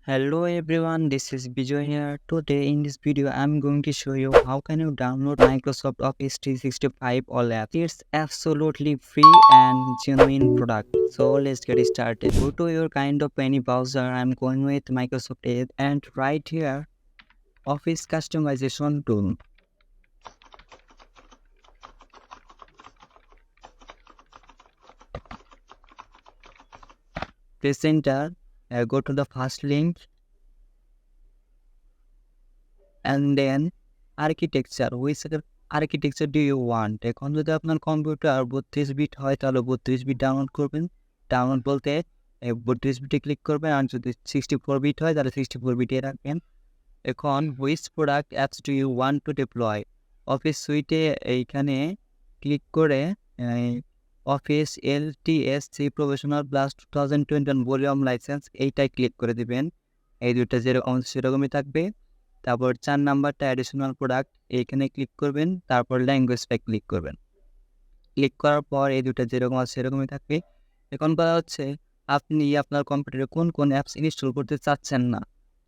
Hello everyone, this is Bijoy here. Today in this video I'm going to show you how can you download Microsoft Office 365 all apps. It's absolutely free and genuine product. So let's get started. Go to your kind of any browser. I'm going with Microsoft Edge and right here Office customization tool. Press enter, go to the first link and then architecture. Which architecture do you want? এখন যদি আপনার computer 32 bit হয় তাহলে 32 bit download করবেন। Download বলতে 32 বিটে click করবেন, আর যদি 64 বিট হয় তাহলে 64 বিটে রাখবেন। এখন which product apps do you want to deploy? Office সুইটে এইখানে ক্লিক করে office LTSC professional plus 2021 volume licence এইটাই ক্লিক করে দিবেন। এই দুইটা যেরকম সেরকমই থাকবে। তারপর 4 নাম্বারটা অ্যাডিশনাল প্রোডাক্ট এইখানে ক্লিক করবেন, তারপর ল্যাঙ্গুয়েজটা ক্লিক করবেন। ক্লিক করার পর এই দুটো যেরকম আছে সেরকমই থাকবে। এখন কথা হচ্ছে আপনি আপনার কম্পিউটারে কোন কোন অ্যাপস ইনস্টল করতে চাচ্ছেন না।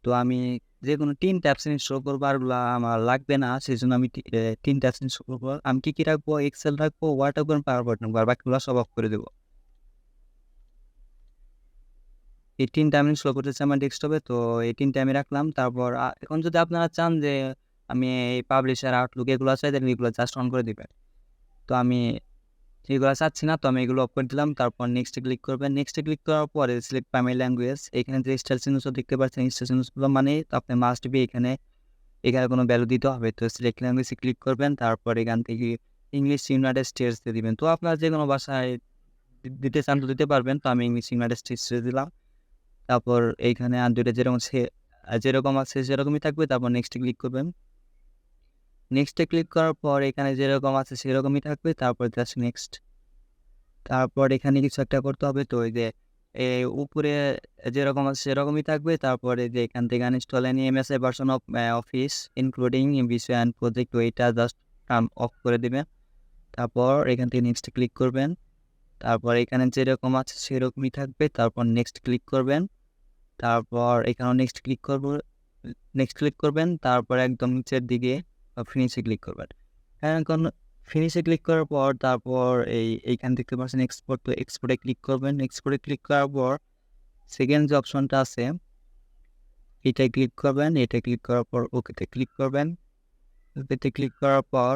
তো আমি যে কোনো 3টা অ্যাপস ইনস্টল করবো, আরগুলো আমার লাগবে না, সেই জন্য আমি 3টা অ্যাপস ইনস্টল করবো। আমি কী রাখবো? এক্সেল রাখবো, ওয়ার্ড রাখবো, পাওয়ার পয়েন্ট রাখবো, আর বাকিগুলো সব অফ করে দেবো। এই 3টা আমি ইনস্টল করতেছি আমার ডেস্কটপে, তো এই 3টা আমি রাখলাম। তারপর এখন যদি আপনারা চান যে আমি এই পাবলিশার, আউটলুক এগুলো চাই, তাহলে এগুলো জাস্ট অন করে দিবেন। তো আমি এগুলো চাচ্ছি না, তো আমি এগুলো অফ করে দিলাম। তারপর নেক্সটে ক্লিক করবেন। নেক্সটে ক্লিক করার পরে সিলেক্ট প্রাইমারি ল্যাঙ্গুয়েজ, এখানে যে স্টার চিহ্নগুলো দেখতে পাচ্ছেন, স্টার চিহ্নগুলো মানে আপনি মাস্ট বি এখানে কোনো ভ্যালু দিতে হবে। তো সিলেক্ট ল্যাঙ্গুয়েজে ক্লিক করবেন, তারপর এখান থেকে ইংলিশ ইউনাইটেড স্টেটস দিয়ে দিবেন। তো আপনার যে কোনো ভাষায় দিতে চান তো দিতে পারবেন। তো আমি ইংলিশ ইউনাইটেড স্টেটস দিলাম। তারপর এইখানে আর দুইটা যেরকম আছে সেরকমই থাকবে। তারপর নেক্সটে ক্লিক করবেন। নেক্সটে ক্লিক করার পর এখানে যেরকম আছে সেরকমই থাকবে। তারপর জাস্ট নেক্সট। তারপর এখানে কিছু একটা করতে হবে। তো এই যে উপরে যেরকম আছে সেরকমই থাকবে। তারপরে যে এখান থেকে uninstall any MSI version of office including বিষয় অ্যান্ড প্রজেক্ট, তো এইটা জাস্ট অফ করে দেবেন। তারপর এখান থেকে নেক্সট ক্লিক করবেন। তারপর এখানে যেরকম আছে সেরকমই থাকবে। তারপর নেক্সট ক্লিক করবেন। তারপর এখানেও নেক্সট ক্লিক করবেন। তারপর একদম নিচের দিকে ফিনিশে ক্লিক করবেন। এখন ফিনিশে ক্লিক করার পর তারপর এইখান দেখতে পাচ্ছেন এক্সপোর্ট, তো এক্সপোর্টে ক্লিক করবেন। এক্সপোর্টে ক্লিক করার পর সেকেন্ড যে অপশনটা আছে এটাই ক্লিক করবেন। এটা ক্লিক করার পর ওকেতে ক্লিক করবেন। ওকেতে ক্লিক করার পর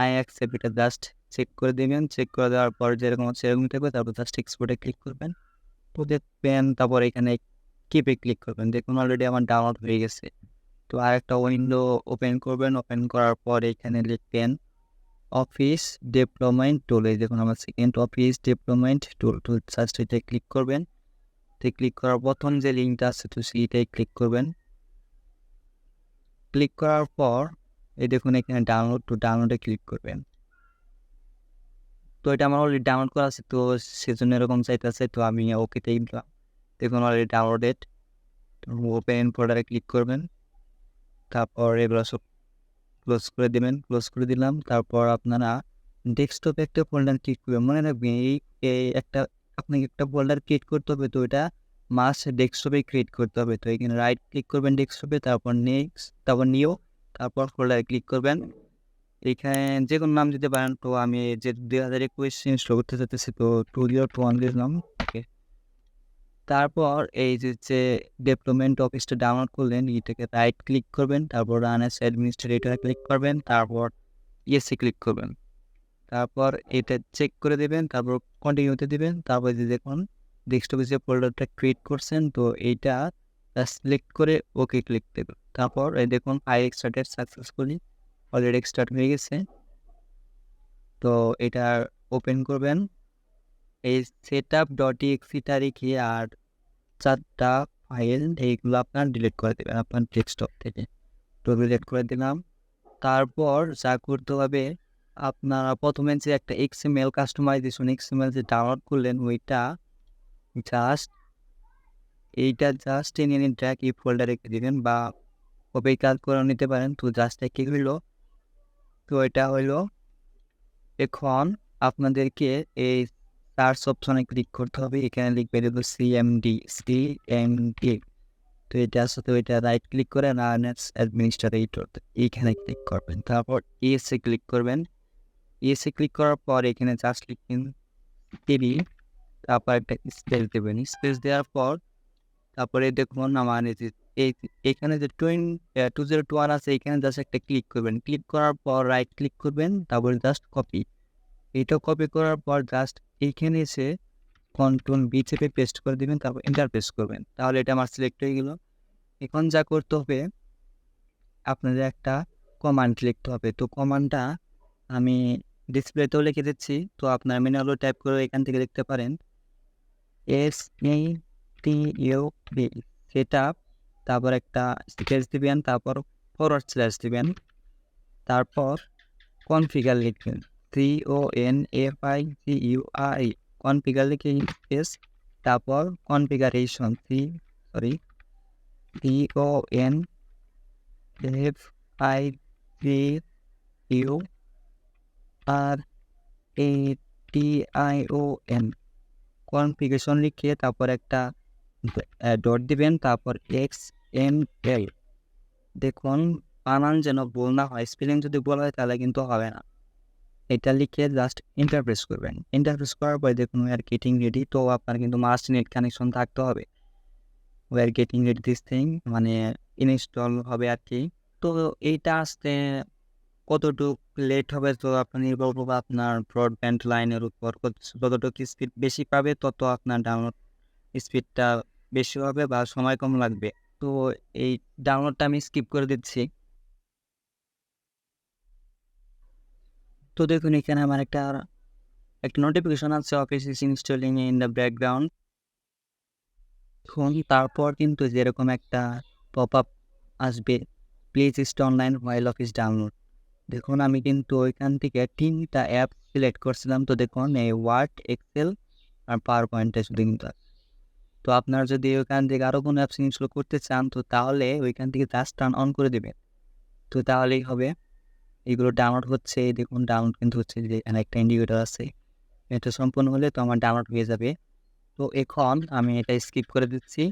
আই অ্যাকসেপ্ট, এটা জাস্ট চেক করে দেবেন। চেক করে দেওয়ার পর যেরকম আছে সেরকমই থাকবে। তারপর জাস্ট এক্সপোর্টে ক্লিক করবেন। তো দেখবেন তারপর এখানে কিপে ক্লিক করবেন। দেখুন অলরেডি আমার ডাউনলোড হয়ে গেছে। তো আরেকটা উইন্ডো ওপেন করবেন। ওপেন করার পর এখানে লিখবেন অফিস ডেভেলপমেন্ট টুল। এই দেখুন আমার সেকেন্ড অফিস ডেভেলপমেন্ট টুল। তো জাস্ট এটাই ক্লিক করবেন। তো ক্লিক করার প্রথম যে লিঙ্কটা আছে তো সেইটাই ক্লিক করবেন। ক্লিক করার পর এই দেখুন এখানে ডাউনলোডে ক্লিক করবেন। তো এটা আমার অলরেডি ডাউনলোড করা আছে, তো সেজন্য এরকম চাইতেছে। তো আমি ওকেতেই দিলাম। দেখুন অলরেডি ডাউনলোডেড। ওপেন ফোল্ডারে ক্লিক করবেন। তারপর এগুলো সব ক্লোজ করে দেবেন। ক্লোজ করে দিলাম। তারপর আপনারা ডেস্কটপে একটা ফোল্ডার ক্রিয়েট করবেন। মনে রাখবেন এই একটা আপনাকে একটা ফোল্ডার ক্রিয়েট করতে হবে। তো এটা মাস্ট ডেস্কটপে ক্রিয়েট করতে হবে। তো এখানে রাইট ক্লিক করবেন ডেস্কটপে, তারপর নেক্সট, তারপর নিউ, তারপর ফোল্ডারে ক্লিক করবেন। এখানে যে কোনো নাম দিতে পারেন। তো আমি যে 2021 ইনস্টল করতে চাইতেছি, তো 2021 দিলাম। ওকে। তারপর এই যে ডেভেলপমেন্ট অফিসটা ডাউনলোড করলেন, এটাকে রাইট ক্লিক করবেন। তারপর রান অ্যাজ অ্যাডমিনিস্ট্রেটর ক্লিক করবেন। তারপর ইয়েসে ক্লিক করবেন। তারপর এটা চেক করে দেবেন। তারপর কন্টিনিউতে দিবেন। তারপর যে দেখুন ডেস্কটপে যে ফোল্ডারটা ক্রিয়েট করছেন, তো এইটা সিলেক্ট করে ওকে ক্লিক দেবেন। তারপর এই দেখুন file extracted successfully, already extract হয়ে গেছে। তো এটা ওপেন করবেন। এই setup.exe তারিখে আর 4টা ফাইল এইগুলো আপনার ডিলিট করে দেবেন আপনার ডেস্কটপ থেকে। তো ডিলিট করে দিলাম। তারপর যা করতে হবে, আপনারা প্রথমে যে একটা XML কাস্টমাইজেশন XML যে ডাউনলোড করলেন ওইটা জাস্ট টেনে নিন, ড্র্যাগ এই ফোল্ডারে রেখে দিবেন, বা কপি কাজ করে নিতে পারেন। তো জাস্ট কি হইলো, তো এটা হইলো। এখন আপনাদেরকে এই সার্চ অপশনে ক্লিক করতে হবে। এখানে লিখবে সিএমডি। তো এটা আছে, তো এটা রাইট ক্লিক করে আর্নেস অ্যাডমিনিস্ট্রেটর এইখানে ক্লিক করবেন। তারপর ইএসএ ক্লিক করবেন। ইএসএ ক্লিক করার পর এখানে জাস্ট লিখবেন টিভি, তারপর একটা স্পেস দেবেন। স্পেস দেওয়ার পর তারপরে দেখুন আমার এখানে যে 2021 আছে এখানে জাস্ট একটা ক্লিক করবেন। ক্লিক করার পর রাইট ক্লিক করবেন, তারপরে জাস্ট কপি। এটা কপি করার পর জাস্ট এইখানে এসে কন্ট্রোল বি চেপে পেস্ট করে দিবেন, তারপর এন্টার প্রেস করবেন। তাহলে এটা আমার সিলেক্ট হয়ে গেল। এখন যা করতে হবে, আপনাদের একটা কমান্ড লিখতে হবে। তো কমান্ডটা আমি ডিসপ্লেতেও লিখে দিচ্ছি, তো আপনার ম্যানুয়ালও টাইপ করে এখান থেকে দেখতে পারেন। SETUP সেট আপ, তারপর একটা স্পেস দিবেন, তারপর ফরওয়ার্ড স্ল্যাশ দিবেন, তারপর কনফিগার লিখবেন, CONFIGUR, কনফিগার লিখে স্পেস, তারপর কনফিগারেশন CONFIGURATION, কনফিগারেশন লিখে তারপর একটা ডট দিবেন, তারপর XML। দেখুন বানান যেন ভুল না হয়, স্পেলিং যদি ভুল হয় তাহলে কিন্তু হবে না। এটা লিখে জাস্ট এন্টার প্রেস করবেন। এন্টার প্রেস করার পরে দেখুন we are getting ready, তো আপনার কিন্তু মাস্ট নেট কানেকশন থাকতে হবে। we are getting ready this thing মানে ইনস্টল হবে আর কি। তো এইটা আসতে কতটুকু লেট হবে তো আপনার নির্ভর করবে আপনার ব্রডব্যান্ড লাইনের উপর। যতটুকু স্পিড বেশি পাবে তত আপনার ডাউনলোড স্পিডটা বেশি হবে বা সময় কম লাগবে। তো এই ডাউনলোডটা আমি স্কিপ করে দিচ্ছি। তো দেখুন এখানে আমার একটা নোটিফিকেশন আছে, office is installing in the background. তারপর কিন্তু যেরকম একটা পপ আপ আসবে, please stay online while office download. দেখুন আমি কিন্তু ওইখান থেকে 3টা অ্যাপ সিলেক্ট করছিলাম। তো দেখুন এই ওয়ার্ড, এক্সেল আর পাওয়ার পয়েন্টে শুধু কিন্তু। তো আপনারা যদি ওইখান থেকে আরও কোনো অ্যাপস ইনস্টল করতে চান তো তাহলে ওইখান থেকে জাস্ট টার্ন অন করে দেবেন, তো তাহলেই হবে। এগুলো ডাউনলোড হচ্ছে, দেখুন ডাউনলোড কিন্তু হচ্ছে, যে এখানে একটা ইন্ডিকেটর আছে, এটা সম্পূর্ণ হলে তো আমার ডাউনলোড হয়ে যাবে। তো এখন আমি এটা স্কিপ করে দিচ্ছি।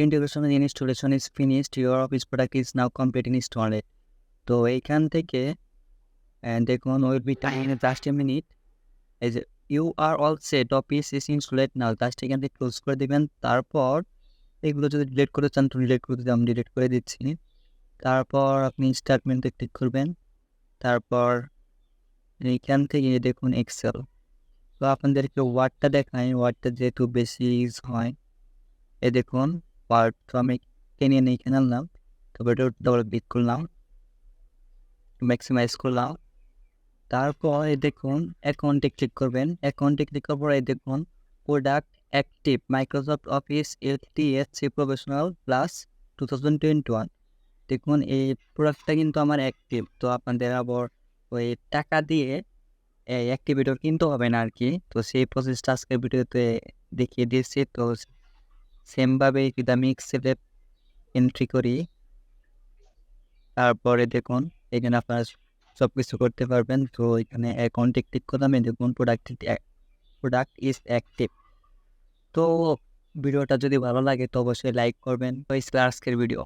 Integration installation is finished, your office product is now complete installed. তো এইখান থেকে দেখুন will be time just a minute, এই যে you are all set, office is installed now, just এখান থেকে ক্লোজ করে দেবেন। তারপর এগুলো যদি ডিলিট করতে চান তো ডিলিট করতে চান, আমি ডিলিট করে দিচ্ছি। তারপর আপনি স্টার্টমেন্টে ক্লিক করবেন, তারপর এইখান থেকে দেখুন এক্সেল। তো আপনাদেরকে ওয়ার্ডটা দেখাই, ওয়ার্ডটা যেহেতু বেশি ইউজ হয়, এ দেখুন ওয়ার্ড। তো আমি টেনে নিয়ে এখানে আনলাম, তারপর এটা ডবল ক্লিক করলাম, ম্যাক্সিমাইজ করলাম। তারপর এই দেখুন অ্যাকাউন্টে ক্লিক করবেন। অ্যাকাউন্টে ক্লিক করার পর এই দেখুন product active Microsoft office LTSC professional plus 2021। দেখুন এই প্রোডাক্টটা কিন্তু আমার অ্যাক্টিভ। তো আপনাদের আবার ওই টাকা দিয়ে এই অ্যাক্টিভেটর কিনতে হবে না আর কি। তো সেই প্রসেসটা আজকের ভিডিওতে দেখিয়ে দিয়েছি। তো সেমভাবে যদি আমি এক্সেলে এন্ট্রি করি, তারপরে দেখুন এখানে আপনারা সব কিছু করতে পারবেন। তো এখানে অ্যাকাউন্টে ক্লিক করলাম, দেখুন প্রোডাক্ট ইজ অ্যাক্টিভ। তো ভিডিওটা যদি ভালো লাগে তো অবশ্যই লাইক করবেন। তো আজকের ভিডিও।